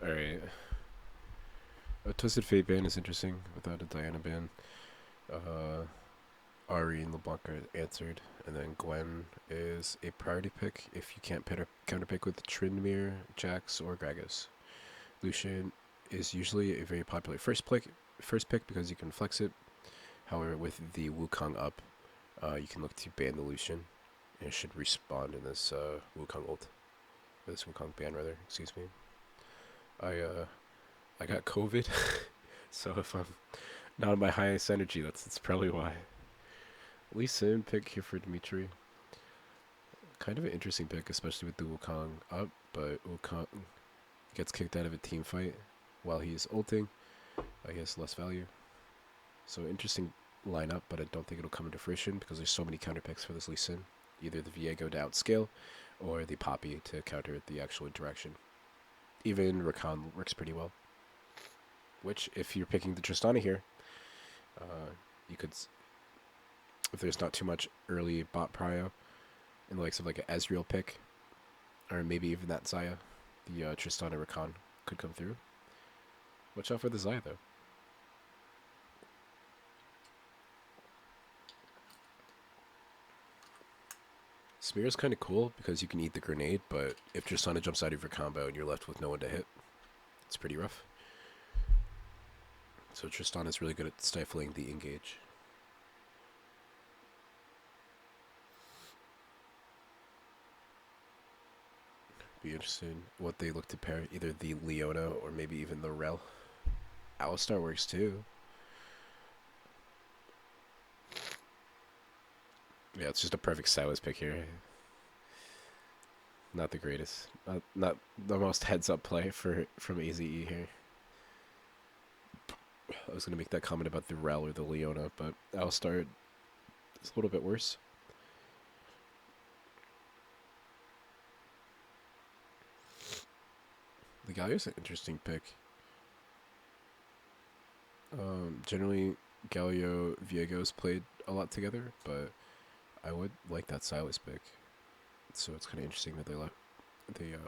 Alright. A Twisted Fate ban is interesting without a Diana ban. Uh, Ari and LeBlanc are answered. And then Gwen is a priority pick if you can't counterpick with Tryndamere, Jax, or Gragas. Lucian is usually a very popular first pick because you can flex it. However, with the Wukong up, you can look to ban the Lucian. And it should respawn in this Wukong ult. This Wukong ban, rather. Excuse me. I got COVID, so if I'm not at my highest energy, that's probably why. Lee Sin pick here for Dimitri. Kind of an interesting pick, especially with the Wukong up, but Wukong gets kicked out of a team fight while he's ulting. I guess less value. So interesting lineup, but I don't think it'll come into fruition because there's so many counter picks for this Lee Sin. Either the Viego to outscale, or the Poppy to counter the actual interaction. Even Rakan works pretty well. Which, if you're picking the Tristana here, you could, if there's not too much early bot prio, in the likes of like an Ezreal pick, or maybe even that Zaya, the Tristana Rakan could come through. Watch out for the Zaya though. Smear is kind of cool because you can eat the grenade, but if Tristana jumps out of your combo and you're left with no one to hit, it's pretty rough. So Tristana is really good at stifling the engage. Be interested in what they look to pair, either the Leona or maybe even the Rel. Alistar works too. Yeah, it's just a perfect Silas pick here. Not the greatest. Not the most heads up play from AZE here. I was gonna make that comment about the Rel or the Leona, but Alistar is a little bit worse. The Galio's an interesting pick. Generally, Galio Viego's played a lot together, but I would like that Silas pick. So it's kind of interesting that they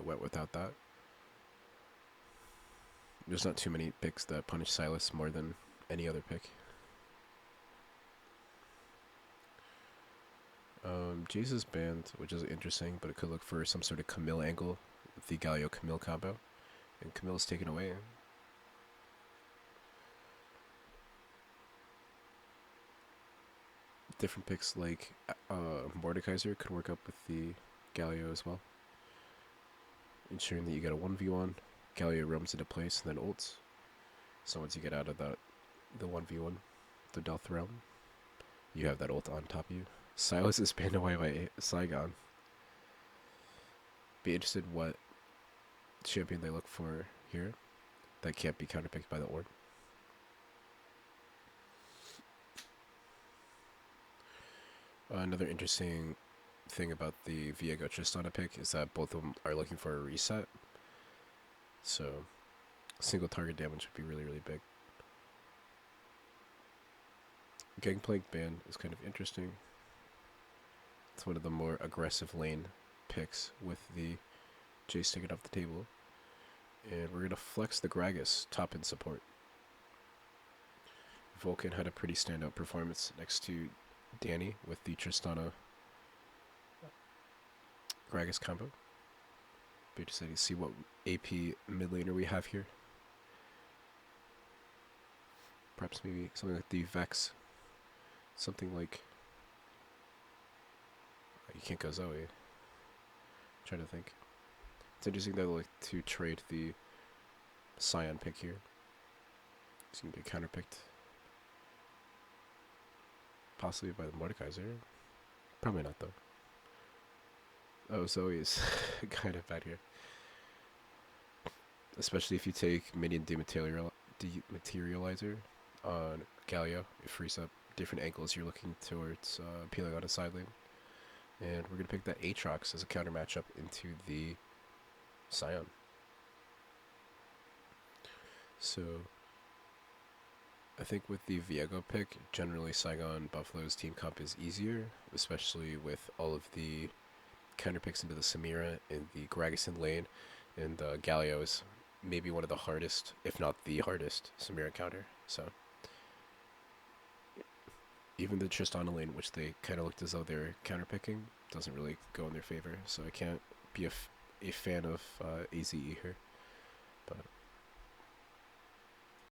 went without that. There's not too many picks that punish Silas more than any other pick. Jesus banned, which is interesting, but it could look for some sort of Camille angle with the Galio Camille combo, and Camille is taken away. Different picks like Mordekaiser could work up with the Galio as well, ensuring that you get a 1v1. Galio roams into place and then ults. So once you get out of the 1v1, the Death Realm, you have that ult on top of you. Silas is banned away by Saigon. Be interested what champion they look for here that can't be counterpicked by the Orb. Another interesting thing about the Viego Tristana pick is that both of them are looking for a reset. So single target damage would be really, really big. Gangplank ban is kind of interesting. It's one of the more aggressive lane picks with the Jace taken off the table. And we're going to flex the Gragas top in support. Vulcan had a pretty standout performance next to Danny with the Tristana Gragas combo. Be interested to see what AP mid laner we have here. Perhaps maybe something like the Vex. Something like... You can't go Zoe. I'm trying to think. It's interesting that I like to trade the Scion pick here. It's going to be counterpicked. Possibly by the Mordekaiser. Probably not, though. Oh, Zoe is kind of bad here. Especially if you take Minion Dematerializer on Galio. It frees up different angles you're looking towards peeling on a side lane. And we're going to pick that Aatrox as a counter matchup into the Scion. So I think with the Viego pick, generally Saigon Buffalo's team comp is easier, especially with all of the counter picks into the Samira and the Gragas lane, and Galio is maybe one of the hardest, if not the hardest, Samira counter. So even the Tristana lane, which they kind of looked as though they're counterpicking, doesn't really go in their favor. So I can't be a fan of AZE here. But